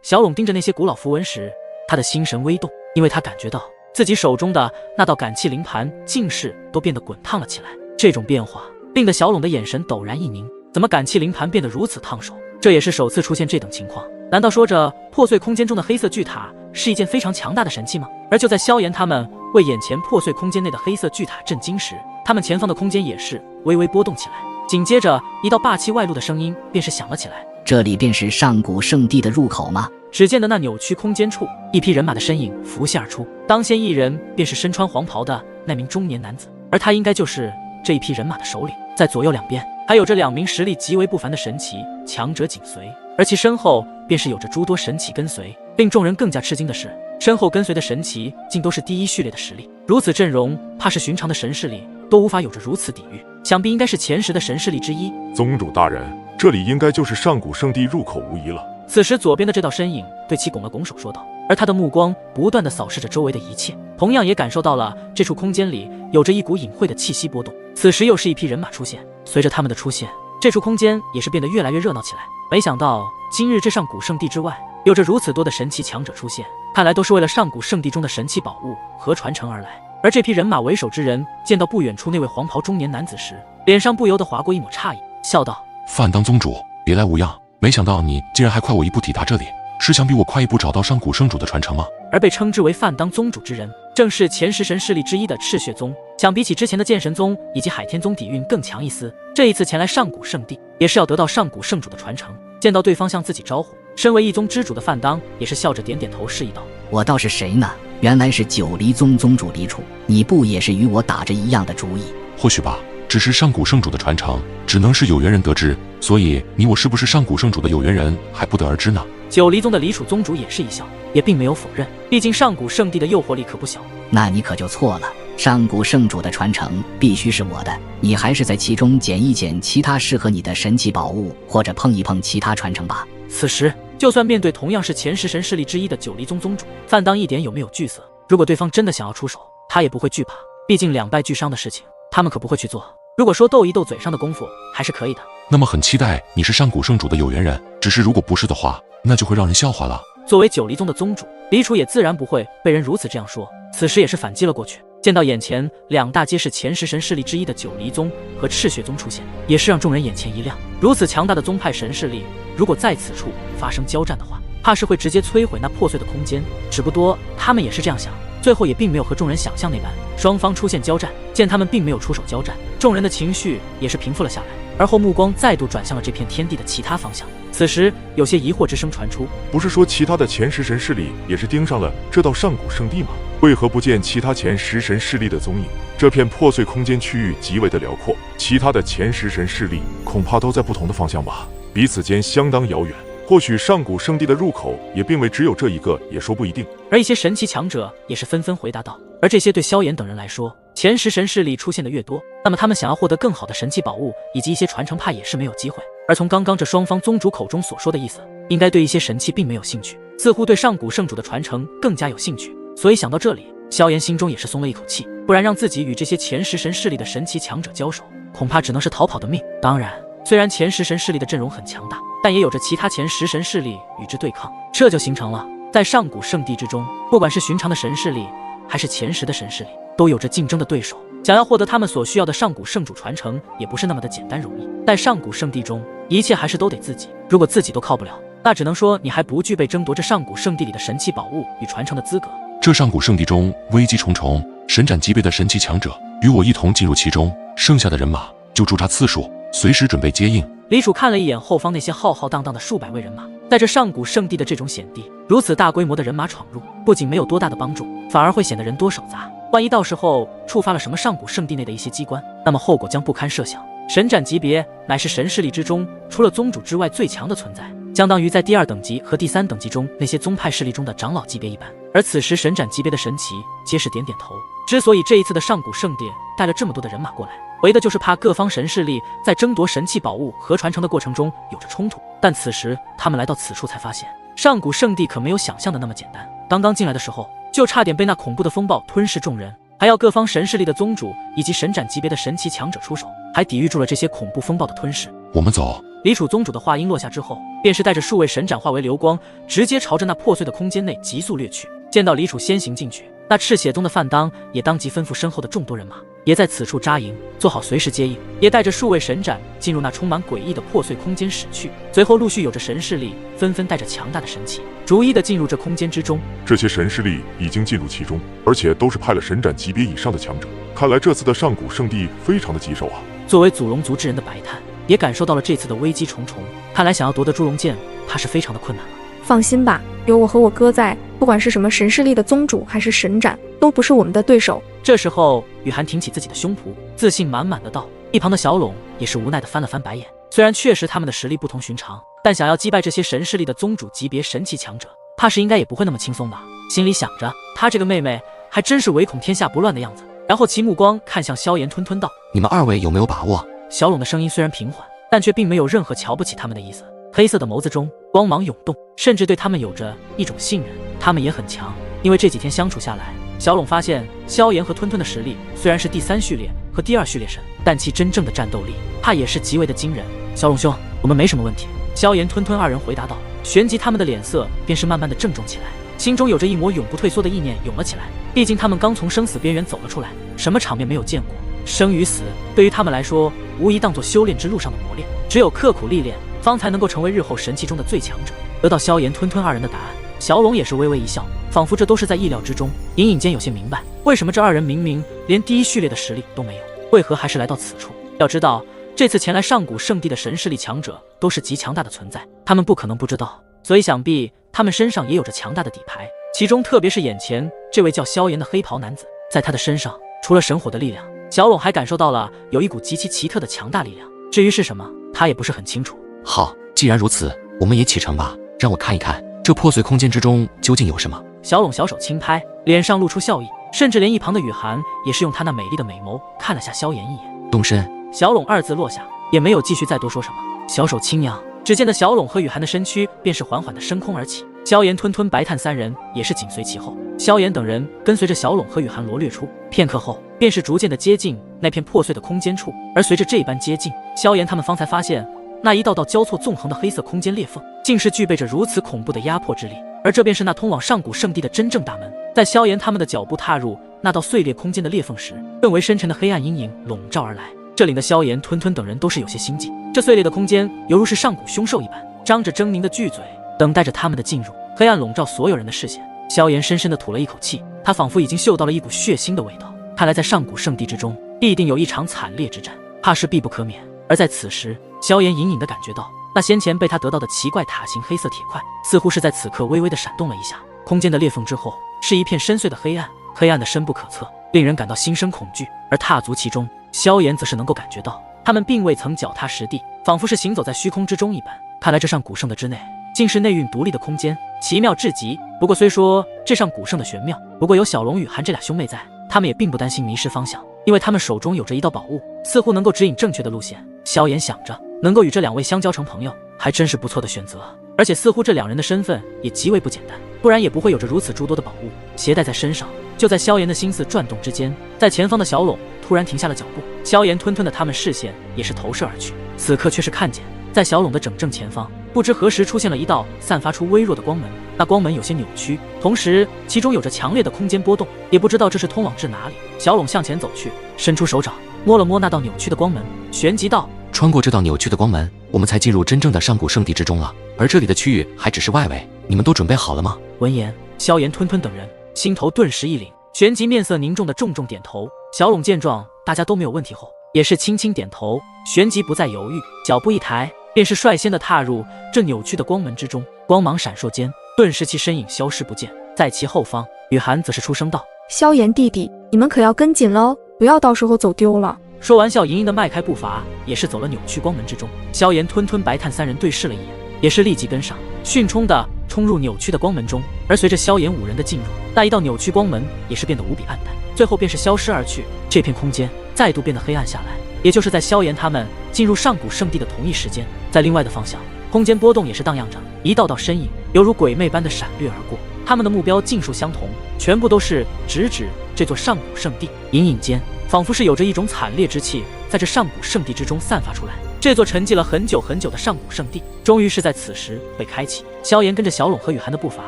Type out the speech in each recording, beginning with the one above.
小垄盯着那些古老符文时，他的心神微动，因为他感觉到自己手中的那道感气灵盘竟是都变得滚烫了起来。这种变化令得小垄的眼神陡然一凝，怎么感气灵盘变得如此烫手？这也是首次出现这等情况。难道说着破碎空间中的黑色巨塔是一件非常强大的神器吗？而就在萧炎他们为眼前破碎空间内的黑色巨塔震惊时，他们前方的空间也是微微波动起来。紧接着一道霸气外露的声音便是响了起来：这里便是上古圣地的入口吗？只见的那扭曲空间处，一匹人马的身影浮现而出，当先一人便是身穿黄袍的那名中年男子，而他应该就是这一匹人马的首领。在左右两边还有着2名实力极为不凡的神奇强者紧随，而其身后便是有着诸多神奇跟随。令众人更加吃惊的是，身后跟随的神奇竟都是第一序列的实力，如此阵容，怕是寻常的神势力都无法有着如此抵御，想必应该是前10的神势力之一。宗主大人，这里应该就是上古圣地入口无疑了。此时左边的这道身影对其拱了拱手说道，而他的目光不断地扫视着周围的一切，同样也感受到了这处空间里有着一股隐晦的气息波动。此时又是一匹人马出现，随着他们的出现，这处空间也是变得越来越热闹起来。没想到今日这上古圣地之外有着如此多的神奇强者出现，看来都是为了上古圣地中的神奇宝物和传承而来。而这匹人马为首之人见到不远处那位黄袍中年男子时，脸上不由得划过一抹诧异，笑道：范当宗主，别来无恙，没想到你竟然还快我一步抵达这里，是想比我快一步找到上古圣主的传承吗？而被称之为范当宗主之人，正是前10神势力之一的赤血宗，想比起之前的剑神宗以及海天宗底蕴更强一丝。这一次前来上古圣地，也是要得到上古圣主的传承。见到对方向自己招呼，身为一宗之主的范当也是笑着点点头示意道：我倒是谁呢？原来是九黎宗宗主黎楚，你不也是与我打着一样的主意？或许吧，只是上古圣主的传承只能是有缘人得知，所以你我是不是上古圣主的有缘人还不得而知呢。九黎宗的黎楚宗主也是一笑，也并没有否认，毕竟上古圣地的诱惑力可不小。那你可就错了，上古圣主的传承必须是我的，你还是在其中捡一捡其他适合你的神奇宝物，或者碰一碰其他传承吧。此时就算面对同样是前10神势力之一的九黎宗宗主，范当一点有没有惧色？如果对方真的想要出手，他也不会惧怕，毕竟2败俱伤的事情他们可不会去做。如果说斗一斗嘴上的功夫还是可以的。那么很期待你是上古圣主的有缘人，只是如果不是的话，那就会让人笑话了。作为九黎宗的宗主，黎楚也自然不会被人如此这样说，此时也是反击了过去。见到眼前2大皆是前10神势力之一的九黎宗和赤血宗出现，也是让众人眼前一亮。如此强大的宗派神势力，如果在此处发生交战的话，怕是会直接摧毁那破碎的空间。只不过他们也是这样想，最后也并没有和众人想象那般双方出现交战。见他们并没有出手交战，众人的情绪也是平复了下来，而后目光再度转向了这片天地的其他方向。此时有些疑惑之声传出，不是说其他的前10神势力也是盯上了这道上古圣地吗？为何不见其他前10神势力的踪影？这片破碎空间区域极为的辽阔，其他的前10神势力恐怕都在不同的方向吧，彼此间相当遥远。或许上古圣地的入口也并未只有这一个，也说不一定。而一些神奇强者也是纷纷回答道。而这些对萧炎等人来说，前10神势力出现的越多，那么他们想要获得更好的神奇宝物以及一些传承怕也是没有机会。而从刚刚这双方宗主口中所说的意思，应该对一些神器并没有兴趣，似乎对上古圣主的传承更加有兴趣。所以想到这里，萧炎心中也是松了一口气，不然让自己与这些前10神势力的神奇强者交手，恐怕只能是逃跑的命。当然，虽然前10神势力的阵容很强大，但也有着其他前10神势力与之对抗，这就形成了在上古圣地之中，不管是寻常的神势力还是前10的神势力，都有着竞争的对手。想要获得他们所需要的上古圣主传承，也不是那么的简单容易。在上古圣地中，一切还是都得自己，如果自己都靠不了，那只能说你还不具备争夺这上古圣地里的神奇宝物与传承的资格。这上古圣地中危机重重，神斩级别的神奇强者与我一同进入其中，剩下的人马就驻扎次数，随时准备接应。李楚看了一眼后方那些浩浩荡荡的数百位人马，在这上古圣地的这种险地，如此大规模的人马闯入，不仅没有多大的帮助，反而会显得人多手杂。万一到时候触发了什么上古圣地内的一些机关，那么后果将不堪设想。神斩级别乃是神势力之中除了宗主之外最强的存在，相当于在第2等级和第3等级中那些宗派势力中的长老级别一般。而此时神斩级别的神奇皆是点点头。之所以这一次的上古圣地带了这么多的人马过来，为的就是怕各方神势力在争夺神器宝物和传承的过程中有着冲突。但此时他们来到此处才发现，上古圣地可没有想象的那么简单。刚刚进来的时候，就差点被那恐怖的风暴吞噬众人，还要各方神势力的宗主以及神斩级别的神奇强者出手，还抵御住了这些恐怖风暴的吞噬。我们走。李楚宗主的话音落下之后，便是带着数位神斩化为流光，直接朝着那破碎的空间内急速掠去。见到李楚先行进去，那赤血宗的范当也当即吩咐身后的众多人马，也在此处扎营，做好随时接应，也带着数位神斩进入那充满诡异的破碎空间驶去。随后陆续有着神势力纷纷带着强大的神器，逐一的进入这空间之中。这些神势力已经进入其中，而且都是派了神斩级别以上的强者。看来这次的上古圣地非常的棘手啊！作为祖龙族之人的白炭也感受到了这次的危机重重，看来想要夺得猪龙剑，怕是非常的困难了。放心吧，有我和我哥在，不管是什么神势力的宗主还是神斩，都不是我们的对手。这时候，雨涵挺起自己的胸脯，自信满满的道。一旁的小龙也是无奈的翻了翻白眼。虽然确实他们的实力不同寻常，但想要击败这些神势力的宗主级别神奇强者，怕是应该也不会那么轻松吧。心里想着，他这个妹妹还真是唯恐天下不乱的样子。然后其目光看向萧炎吞吞道：“你们二位有没有把握？”小龙的声音虽然平缓，但却并没有任何瞧不起他们的意思。黑色的眸子中光芒涌动，甚至对他们有着一种信任。他们也很强，因为这几天相处下来，小龙发现萧炎和吞吞的实力虽然是第3序列和第2序列神，但其真正的战斗力怕也是极为的惊人。小龙兄，我们没什么问题。萧炎、吞吞二人回答道。旋即他们的脸色便是慢慢的郑重起来，心中有着一抹永不退缩的意念涌了起来。毕竟他们刚从生死边缘走了出来，什么场面没有见过？生与死对于他们来说，无疑当作修炼之路上的磨练，只有刻苦历练，方才能够成为日后神器中的最强者。得到萧炎、吞吞二人的答案，小龙也是微微一笑，仿佛这都是在意料之中。隐隐间有些明白，为什么这二人明明连第1序列的实力都没有，为何还是来到此处？要知道，这次前来上古圣地的神势力强者都是极强大的存在，他们不可能不知道，所以想必他们身上也有着强大的底牌。其中特别是眼前这位叫萧炎的黑袍男子，在他的身上除了神火的力量，小龙还感受到了有一股极其奇特的强大力量，至于是什么，他也不是很清楚。好，既然如此，我们也启程吧，让我看一看这破碎空间之中究竟有什么。小龙小手轻拍，脸上露出笑意，甚至连一旁的雨涵也是用她那美丽的美眸看了下萧炎一眼。动身。小龙二字落下，也没有继续再多说什么，小手轻扬，只见得小龙和雨涵的身躯便是缓缓的升空而起，萧炎、吞吞、白炭三人也是紧随其后。萧炎等人跟随着小龙和雨涵罗掠出，片刻后便是逐渐的接近那片破碎的空间处。而随着这般接近，萧炎他们方才发现那一道道交错纵横的黑色空间裂缝，竟是具备着如此恐怖的压迫之力，而这便是那通往上古圣地的真正大门。在萧炎他们的脚步踏入那道碎裂空间的裂缝时，更为深沉的黑暗阴影笼罩而来。这里的萧炎、吞吞等人都是有些心悸，这碎裂的空间犹如是上古凶兽一般，张着狰狞的巨嘴，等待着他们的进入。黑暗笼罩所有人的视线，萧炎深深地吐了一口气，他仿佛已经嗅到了一股血腥的味道。看来在上古圣地之中，必定有一场惨烈之战，怕是必不可免。而在此时，萧炎隐隐地感觉到，那先前被他得到的奇怪塔形黑色铁块，似乎是在此刻微微地闪动了一下。空间的裂缝之后，是一片深邃的黑暗，黑暗的深不可测，令人感到心生恐惧。而踏足其中，萧炎则是能够感觉到，他们并未曾脚踏实地，仿佛是行走在虚空之中一般。看来这上古圣的之内，竟是内蕴独立的空间，奇妙至极。不过虽说这上古圣的玄妙，不过有小龙、雨涵这俩兄妹在，他们也并不担心迷失方向，因为他们手中有着一道宝物，似乎能够指引正确的路线。萧炎想着，能够与这两位相交成朋友，还真是不错的选择。而且似乎这两人的身份也极为不简单，不然也不会有着如此诸多的宝物携带在身上。就在萧炎的心思转动之间，在前方的小龙突然停下了脚步，萧炎、吞吞的他们视线也是投射而去，此刻却是看见在小龙的整正前方，不知何时出现了一道散发出微弱的光门。那光门有些扭曲，同时其中有着强烈的空间波动，也不知道这是通往至哪里。小龙向前走去，伸出手掌摸了摸那道扭曲的光门，旋即道：穿过这道扭曲的光门，我们才进入真正的上古圣地之中了。而这里的区域还只是外围，你们都准备好了吗？闻言，萧炎、吞吞等人心头顿时一凛，旋即面色凝重的重重点头。小龙见状，大家都没有问题后，也是轻轻点头，旋即不再犹豫，脚步一抬，便是率先的踏入这扭曲的光门之中。光芒闪烁间，顿时其身影消失不见。在其后方，雨涵则是出声道：萧炎弟弟，你们可要跟紧喽，不要到时候走丢了。说完，笑盈盈的迈开步伐，也是走了扭曲光门之中。萧炎、吞吞、白炭三人对视了一眼，也是立即跟上，迅冲的冲入扭曲的光门中。而随着萧炎五人的进入，那一道扭曲光门也是变得无比暗淡，最后便是消失而去。这片空间再度变得黑暗下来。也就是在萧炎他们进入上古圣地的同一时间，在另外的方向，空间波动也是荡漾着，一道道身影犹如鬼魅般的闪掠而过。他们的目标尽数相同，全部都是直指这座上古圣地。隐隐间，仿佛是有着一种惨烈之气在这上古圣地之中散发出来。这座沉寂了很久很久的上古圣地，终于是在此时被开启。萧炎跟着小拢和雨涵的步伐，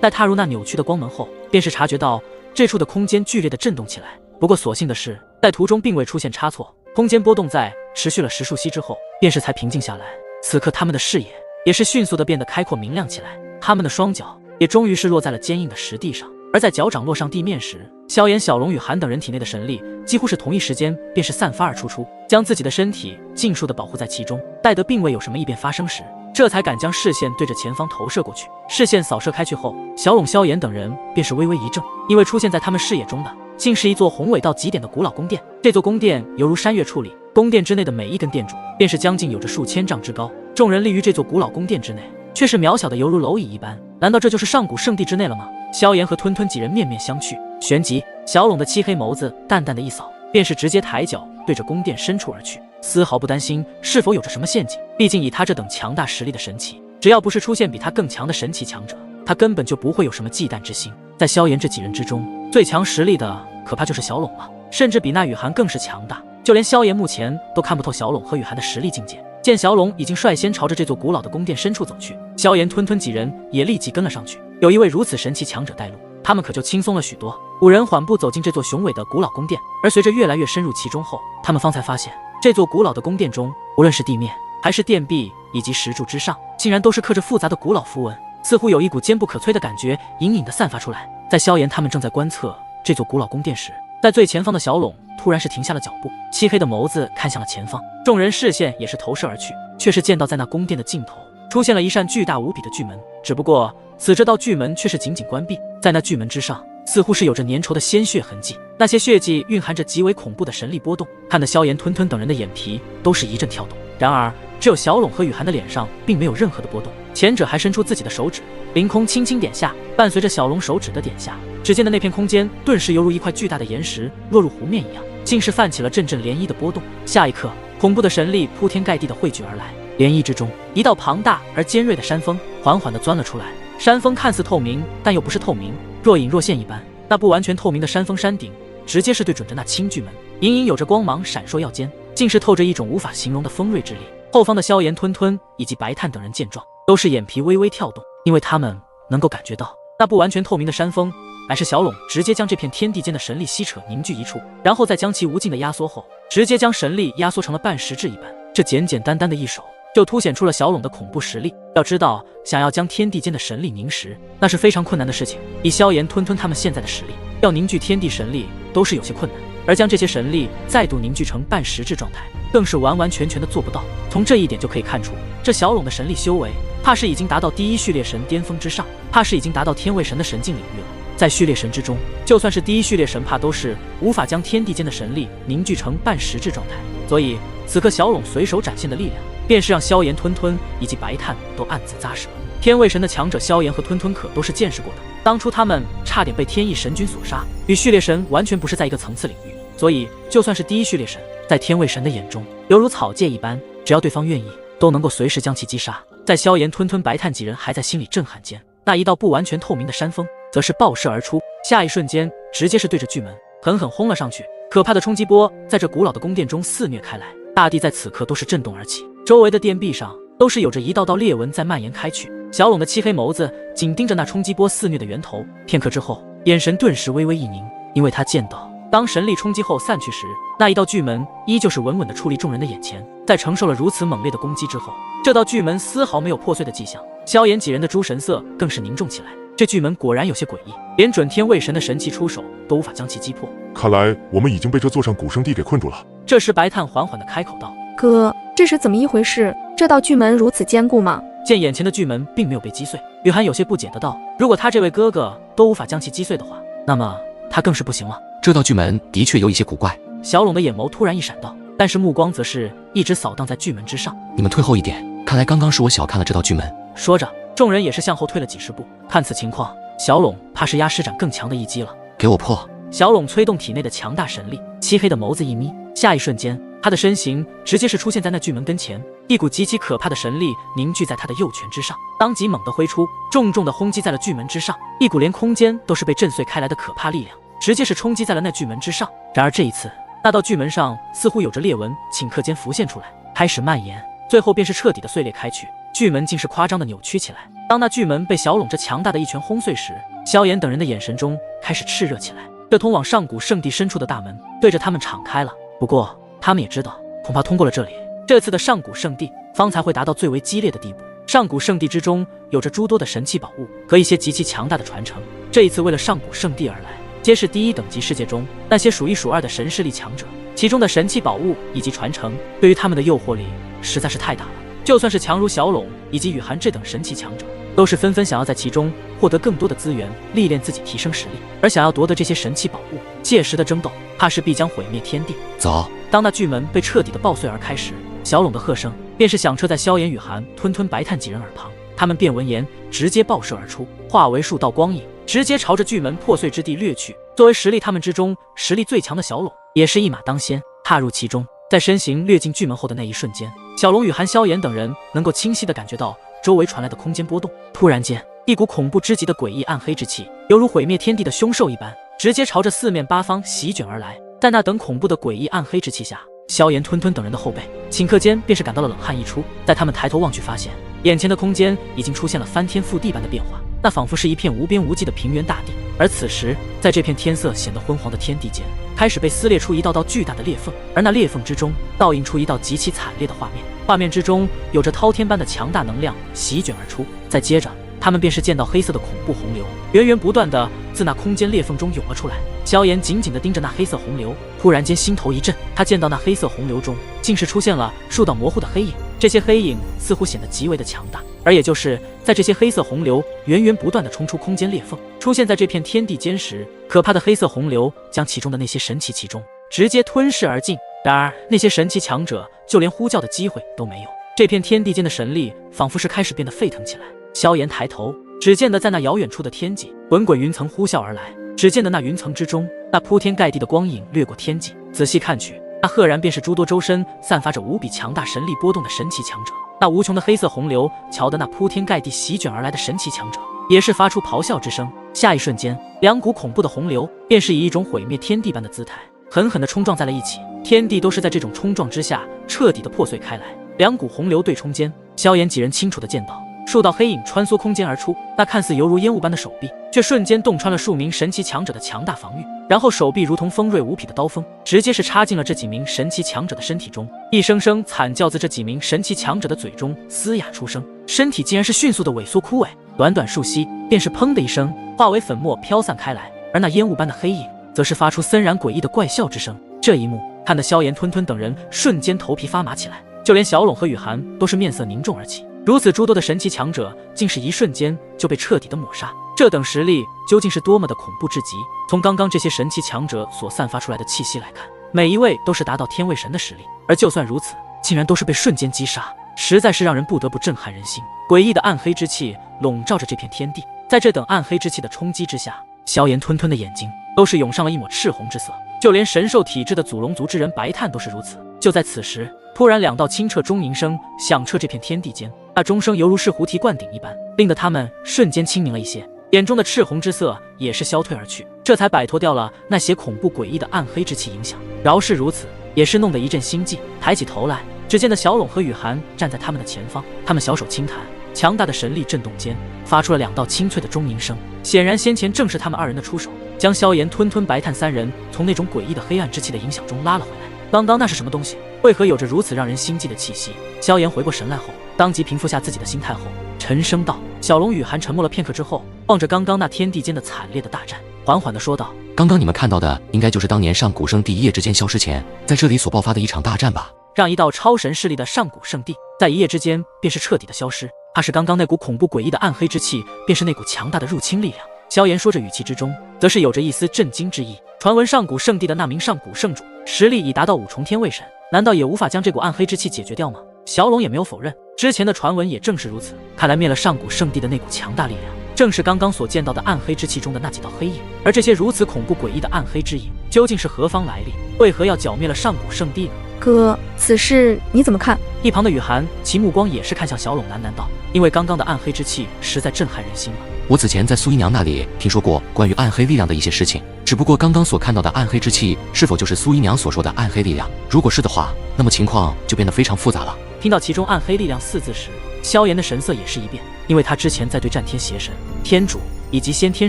在踏入那扭曲的光门后，便是察觉到这处的空间剧烈的震动起来。不过所幸的是，在途中并未出现差错，空间波动在持续了10数息之后，便是才平静下来。此刻他们的视野也是迅速的变得开阔明亮起来，他们的双脚也终于是落在了坚硬的石地上。而在脚掌落上地面时，萧炎、小龙、雨涵等人体内的神力几乎是同一时间便是散发而出，将自己的身体尽数的保护在其中，待得并未有什么异变发生时，这才敢将视线对着前方投射过去。视线扫射开去后，小龙、萧炎等人便是微微一怔，因为出现在他们视野中的竟是一座宏伟到极点的古老宫殿。这座宫殿犹如山岳矗立，宫殿之内的每一根殿柱便是将近有着数千丈之高，众人立于这座古老宫殿之内，却是渺小的犹如蝼蚁一般。难道这就是上古圣地之内了吗？萧炎和吞吞几人面面相觑，旋即小拢的漆黑眸子淡淡的一扫，便是直接抬脚对着宫殿深处而去，丝毫不担心是否有着什么陷阱。毕竟以他这等强大实力的神奇，只要不是出现比他更强的神奇强者，他根本就不会有什么忌惮之心。在萧炎这几人之中，最强实力的可怕就是小拢了，甚至比那雨涵更是强大。就连萧炎目前都看不透小拢和雨涵的实力境界。见小拢已经率先朝着这座古老的宫殿深处走去，萧炎、吞吞几人也立即跟了上去。有一位如此神奇强者带路，他们可就轻松了许多。5人缓步走进这座雄伟的古老宫殿，而随着越来越深入其中后，他们方才发现，这座古老的宫殿中，无论是地面还是殿壁以及石柱之上，竟然都是刻着复杂的古老符文，似乎有一股坚不可摧的感觉隐隐地散发出来。在萧炎他们正在观测这座古老宫殿时，在最前方的小拢突然是停下了脚步，漆黑的眸子看向了前方，众人视线也是投射而去，却是见到在那宫殿的尽头出现了一扇巨大无比的巨门。只不过此这道巨门却是紧紧关闭，在那巨门之上似乎是有着粘稠的鲜血痕迹，那些血迹蕴含着极为恐怖的神力波动，看得萧炎、吞吞等人的眼皮都是一阵跳动。然而只有小拢和雨涵的脸上并没有任何的波动，前者还伸出自己的手指，凌空轻轻点下，伴随着小龙手指的点下，只见的那片空间顿时犹如一块巨大的岩石落入湖面一样，竟是泛起了阵阵涟漪的波动。下一刻，恐怖的神力铺天盖地的汇聚而来，涟漪之中，一道庞大而尖锐的山峰缓缓地钻了出来。山峰看似透明，但又不是透明，若隐若现一般。那不完全透明的山峰山顶，直接是对准着那青巨门，隐隐有着光芒闪烁耀间，竟是透着一种无法形容的锋锐之力。后方的萧炎、吞吞以及白炭等人见状，都是眼皮微微跳动，因为他们能够感觉到，那不完全透明的山峰，乃是小拢直接将这片天地间的神力吸扯凝聚一处，然后再将其无尽的压缩后，直接将神力压缩成了半实质一般。这简简单单的一手，就凸显出了小拢的恐怖实力。要知道，想要将天地间的神力凝实，那是非常困难的事情。以萧炎、吞吞他们现在的实力，要凝聚天地神力都是有些困难，而将这些神力再度凝聚成半实质状态，更是完完全全的做不到。从这一点就可以看出，这小拢的神力修为，怕是已经达到第一序列神巅峰之上，怕是已经达到天位神的神境领域了。在序列神之中，就算是第一序列神，怕都是无法将天地间的神力凝聚成半实质状态。所以此刻小拢随手展现的力量，便是让萧炎、吞吞以及白炭都暗自咂舌。天位神的强者萧炎和吞吞可都是见识过的，当初他们差点被天翼神君所杀，与序列神完全不是在一个层次领域。所以就算是第一序列神，在天位神的眼中犹如草芥一般，只要对方愿意，都能够随时将其击杀。在萧炎、吞吞、白炭几人还在心里震撼间，那一道不完全透明的山峰则是爆射而出，下一瞬间直接是对着巨门狠狠轰了上去。可怕的冲击波在这古老的宫殿中肆虐开来，大地在此刻都是震动而起，周围的殿壁上都是有着一道道裂纹在蔓延开去。小拢的漆黑眸子紧盯着那冲击波肆虐的源头，片刻之后，眼神顿时微微一凝，因为他见到当神力冲击后散去时，那一道巨门依旧是稳稳地矗立众人的眼前。在承受了如此猛烈的攻击之后，这道巨门丝毫没有破碎的迹象，萧炎几人的诸神色更是凝重起来。这巨门果然有些诡异，连准天位神的神器出手都无法将其击破。看来我们已经被这座上古圣地给困住了。这时白炭缓缓地开口道：哥，这是怎么一回事？这道巨门如此坚固吗？见眼前的巨门并没有被击碎，雨涵有些不解的道：如果他这位哥哥都无法将其击碎的话，那么他更是不行了。这道巨门的确有一些古怪。小拢的眼眸突然一闪道，但是目光则是一直扫荡在巨门之上。你们退后一点，看来刚刚是我小看了这道巨门。说着，众人也是向后退了几十步。看此情况，小拢怕是压施展更强的一击了。给我破！小拢催动体内的强大神力，漆黑的眸子一眯，下一瞬间，他的身形直接是出现在那巨门跟前，一股极其可怕的神力凝聚在他的右拳之上，当即猛地挥出，重重地轰击在了巨门之上，一股连空间都是被震碎开来的可怕力量，直接是冲击在了那巨门之上。然而这一次，那道巨门上似乎有着裂纹，顷刻间浮现出来，开始蔓延，最后便是彻底的碎裂开去，巨门竟是夸张的扭曲起来。当那巨门被小龙这强大的一拳轰碎时，萧炎等人的眼神中开始炽热起来。这通往上古圣地深处的大门对着他们敞开了。不过他们也知道，恐怕通过了这里，这次的上古圣地方才会达到最为激烈的地步。上古圣地之中有着诸多的神器宝物和一些极其强大的传承。这一次为了上古圣地而来，皆是第一等级世界中那些数一数二的神势力强者，其中的神器宝物以及传承对于他们的诱惑力实在是太大了。就算是强如小龙以及雨涵这等神器强者，都是纷纷想要在其中获得更多的资源，历练自己，提升实力。而想要夺得这些神器宝物，届时的争斗怕是必将毁灭天地。走！当那巨门被彻底的爆碎而开时，小龙的喝声便是响彻在萧炎、雨涵、吞吞、白炭几人耳旁。他们便闻言直接爆射而出，化为数道光影，直接朝着巨门破碎之地掠去。作为实力他们之中实力最强的小龙，也是一马当先，踏入其中。在身形掠进巨门后的那一瞬间，小龙、雨涵、萧炎等人能够清晰地感觉到周围传来的空间波动。突然间，一股恐怖之极的诡异暗黑之气，犹如毁灭天地的凶兽一般，直接朝着四面八方席卷而来。在那等恐怖的诡异暗黑之气下，萧炎、吞吞等人的后背顷刻间便是感到了冷汗溢出。在他们抬头望去，发现眼前的空间已经出现了翻天覆地般的变化，那仿佛是一片无边无际的平原大地。而此时，在这片天色显得昏黄的天地间，开始被撕裂出一道道巨大的裂缝，而那裂缝之中倒映出一道极其惨烈的画面，画面之中有着滔天般的强大能量席卷而出。再接着，他们便是见到黑色的恐怖洪流源源不断的自那空间裂缝中涌了出来。萧炎紧紧地盯着那黑色洪流，突然间心头一震，他见到那黑色洪流中竟是出现了数道模糊的黑影，这些黑影似乎显得极为的强大。而也就是在这些黑色洪流源源不断地冲出空间裂缝，出现在这片天地间时，可怕的黑色洪流将其中的那些神奇其中直接吞噬而尽。然而那些神奇强者就连呼叫的机会都没有，这片天地间的神力仿佛是开始变得沸腾起来。萧炎抬头，只见得在那遥远处的天际，滚滚云层呼啸而来。只见得那云层之中，那铺天盖地的光影掠过天际，仔细看去，那赫然便是诸多周身散发着无比强大神力波动的神奇强者。那无穷的黑色洪流瞧得那铺天盖地席卷而来的神奇强者也是发出咆哮之声。下一瞬间，两股恐怖的洪流便是以一种毁灭天地般的姿态狠狠地冲撞在了一起，天地都是在这种冲撞之下彻底的破碎开来。两股洪流对冲间，萧炎几人清楚地见到数道黑影穿梭空间而出，那看似犹如烟雾般的手臂，却瞬间洞穿了数名神奇强者的强大防御，然后手臂如同锋锐无匹的刀锋，直接是插进了这几名神奇强者的身体中。一声声惨叫自这几名神奇强者的嘴中嘶哑出声，身体竟然是迅速的萎缩枯萎，短短数息便是砰的一声化为粉末飘散开来，而那烟雾般的黑影则是发出森然诡异的怪笑之声。这一幕看得萧炎、吞吞等人瞬间头皮发麻起来，就连小龙和雨涵都是面色凝重而起。如此诸多的神奇强者，竟是一瞬间就被彻底的抹杀，这等实力究竟是多么的恐怖至极。从刚刚这些神奇强者所散发出来的气息来看，每一位都是达到天位神的实力，而就算如此，竟然都是被瞬间击杀，实在是让人不得不震撼人心。诡异的暗黑之气笼罩着这片天地，在这等暗黑之气的冲击之下，萧炎、吞吞的眼睛都是涌上了一抹赤红之色，就连神兽体质的祖龙族之人白炭都是如此。就在此时，突然两道清澈钟鸣声响彻这片天地间，那钟声犹如是胡提灌顶一般，令得他们瞬间清明了一些，眼中的赤红之色也是消退而去，这才摆脱掉了那些恐怖诡异的暗黑之气影响。饶是如此，也是弄得一阵心悸。抬起头来，只见得小龙和雨涵站在他们的前方，他们小手轻弹，强大的神力震动间发出了两道清脆的钟鸣声，显然先前正是他们二人的出手，将萧炎、吞吞、白炭三人从那种诡异的黑暗之气的影响中拉了回来。刚刚那是什么东西？为何有着如此让人心悸的气息？萧炎回过神来后，当即平复下自己的心态后，沉声道。小龙、雨涵沉默了片刻之后，望着刚刚那天地间的惨烈的大战，缓缓地说道：刚刚你们看到的，应该就是当年上古圣地一夜之间消失前，在这里所爆发的一场大战吧？让一道超神势力的上古圣地在一夜之间便是彻底的消失，怕是刚刚那股恐怖诡异的暗黑之气，便是那股强大的入侵力量。萧炎说着，语气之中则是有着一丝震惊之意。传闻上古圣地的那名上古圣主实力已达到5重天位神，难道也无法将这股暗黑之气解决掉吗？小龙也没有否认，之前的传闻也正是如此。看来灭了上古圣地的那股强大力量，正是刚刚所见到的暗黑之气中的那几道黑影。而这些如此恐怖诡异的暗黑之影，究竟是何方来历？为何要剿灭了上古圣地呢？哥，此事你怎么看？一旁的雨涵其目光也是看向小龙，喃喃道：因为刚刚的暗黑之气实在震撼人心了。我此前在苏姨娘那里听说过关于暗黑力量的一些事情，只不过刚刚所看到的暗黑之气，是否就是苏姨娘所说的暗黑力量？如果是的话，那么情况就变得非常复杂了。听到其中暗黑力量4字时，萧炎的神色也是一变，因为他之前在对战天邪神、天主以及先天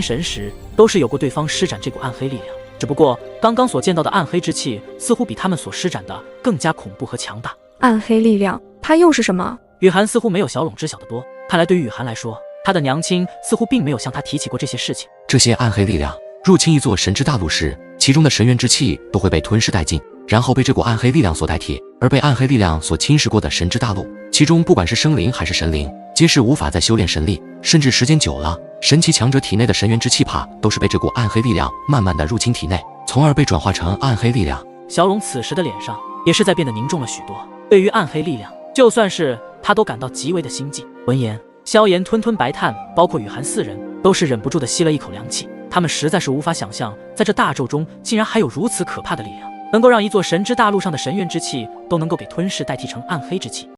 神时，都是有过对方施展这股暗黑力量。只不过刚刚所见到的暗黑之气，似乎比他们所施展的更加恐怖和强大。暗黑力量，它又是什么？雨涵似乎没有小拢知晓的多，看来对于雨涵来说，她的娘亲似乎并没有向她提起过这些事情。这些暗黑力量入侵一座神之大陆时，其中的神元之气都会被吞噬殆尽，然后被这股暗黑力量所代替。而被暗黑力量所侵蚀过的神之大陆，其中不管是生灵还是神灵，皆是无法再修炼神力，甚至时间久了，神奇强者体内的神元之气帕都是被这股暗黑力量慢慢的入侵体内，从而被转化成暗黑力量。小龙此时的脸上也是在变得凝重了许多，对于暗黑力量，就算是他都感到极为的心悸。闻言，萧炎吞吞白叹，包括雨涵4人都是忍不住的吸了一口凉气。他们实在是无法想象，在这大咒中竟然还有如此可怕的力量，能够让一座神之大陆上的神元之气都能够给吞噬代替成暗黑之气。